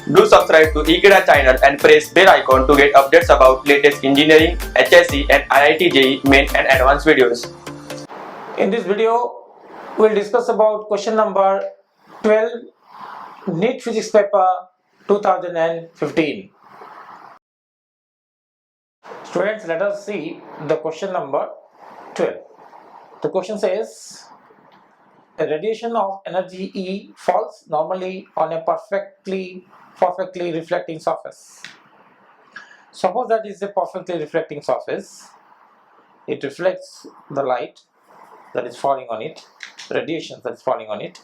Do subscribe to Ekeeda channel and press bell icon to get updates about latest engineering, HSC and IIT JEE main and advanced videos. In this video, we'll discuss about question number 12, NEET Physics paper 2015. Students, let us see the question number 12. The question says, a radiation of energy E falls normally on a perfectly reflecting surface. Suppose that is a perfectly reflecting surface. It reflects the light that is falling on it, radiation that is falling on it,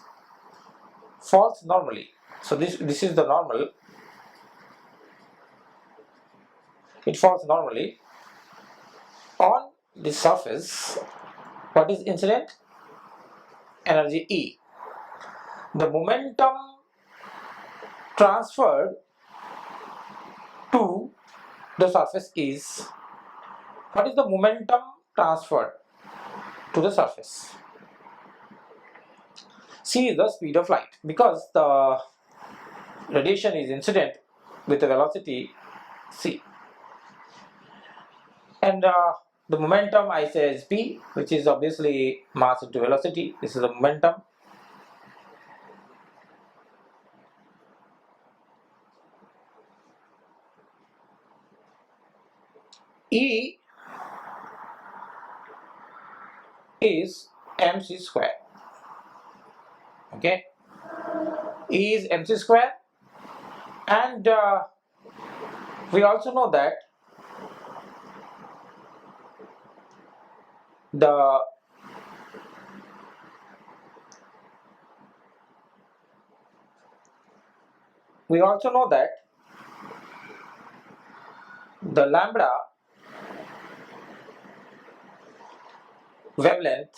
falls normally. So this is the normal. It falls normally on the surface. What is incident? Energy E. The momentum transferred to the surface is, what is the momentum transferred to the surface? C is the speed of light, because the radiation is incident with a velocity c, and the momentum I say is p, which is obviously mass into velocity. This is the momentum. E is mc square. Okay, E is mc square, and we also know that the lambda wavelength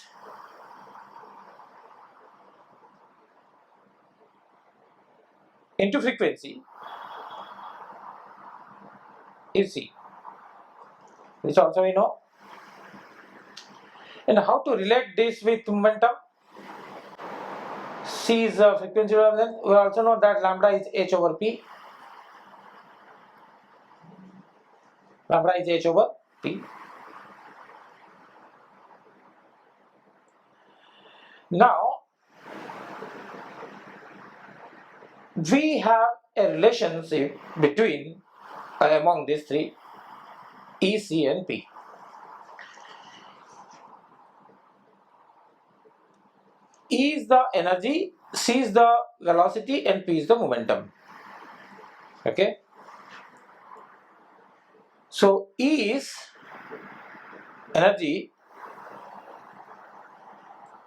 into frequency is c, which also we know. And how to relate this with momentum? C is the frequency wavelength. We also know that lambda is h over p. Lambda is h over p. Now we have a relationship between among these three, E, C and P. E is the energy, C is the velocity and P is the momentum. Okay, so E is energy,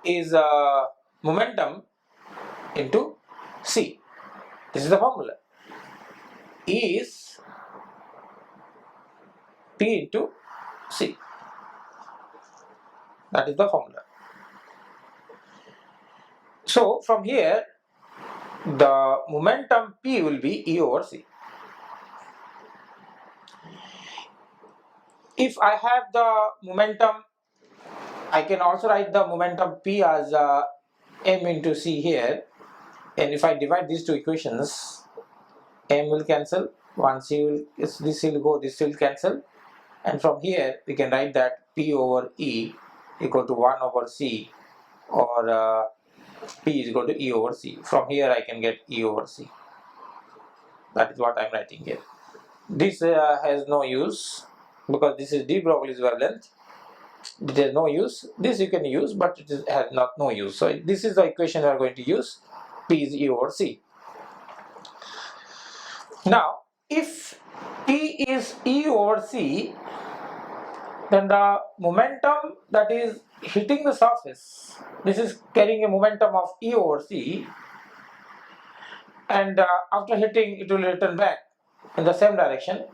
is momentum into C. This is the formula. E is P into C. That is the formula. So from here, the momentum P will be E over C. If I have the momentum, I can also write the momentum P as m into C here, and if I divide these two equations, m will cancel, one c will, this will go, this will cancel, and from here we can write that P over E equal to 1 over C, or P is equal to E over C. From here I can get E over C. That is what I am writing here. This has no use, because this is de Broglie's wavelength. It has no use. This you can use, but it has no use. So this is the equation we are going to use. P is E over C. Now, if P is E over C, then the momentum that is hitting the surface, this is carrying a momentum of E over C, and after hitting it will return back in the same direction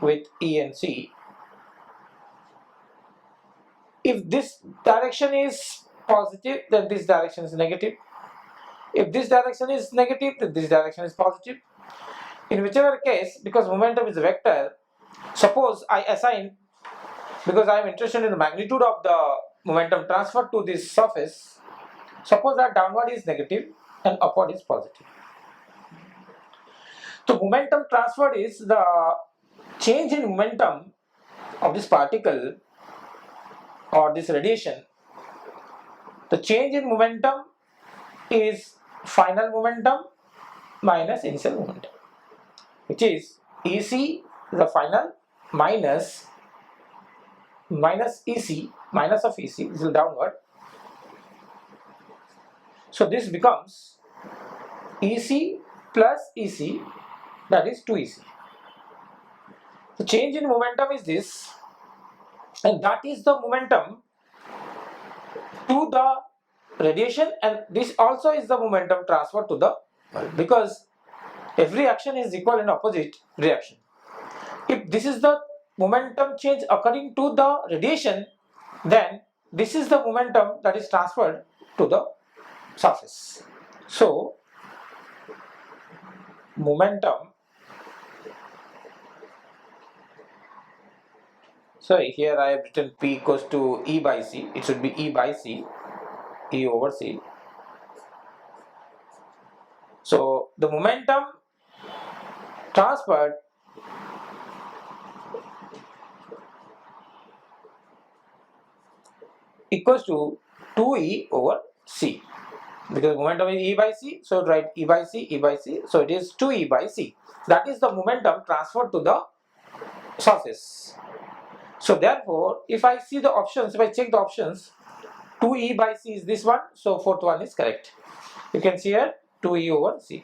with E and C. If this direction is positive, then this direction is negative. If this direction is negative, then this direction is positive. In whichever case, because momentum is a vector, suppose I assign, because I am interested in the magnitude of the momentum transferred to this surface, suppose that downward is negative and upward is positive. So momentum transferred is the change in momentum of this particle or this radiation. The change in momentum is final momentum minus initial momentum, which is EC the final minus EC, minus of EC, this is downward. So this becomes EC plus EC, that is 2EC. The change in momentum is this, and that is the momentum to the radiation, and this also is the momentum transfer to the bulb, because every action is equal in opposite reaction. If this is the momentum change occurring to the radiation, then this is the momentum that is transferred to the surface. So momentum, so here I have written P equals to E by C, it should be E by C, E over C. So the momentum transferred equals to 2E over C, because momentum is E by C, so write E by C, E by C, so it is 2E by C. That is the momentum transferred to the surface. So therefore, if I see the options, if I check the options, 2E by C is this one, so fourth one is correct. You can see here 2E over C.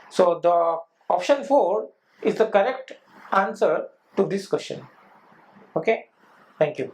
So the option 4 is the correct answer to this question. Okay, thank you.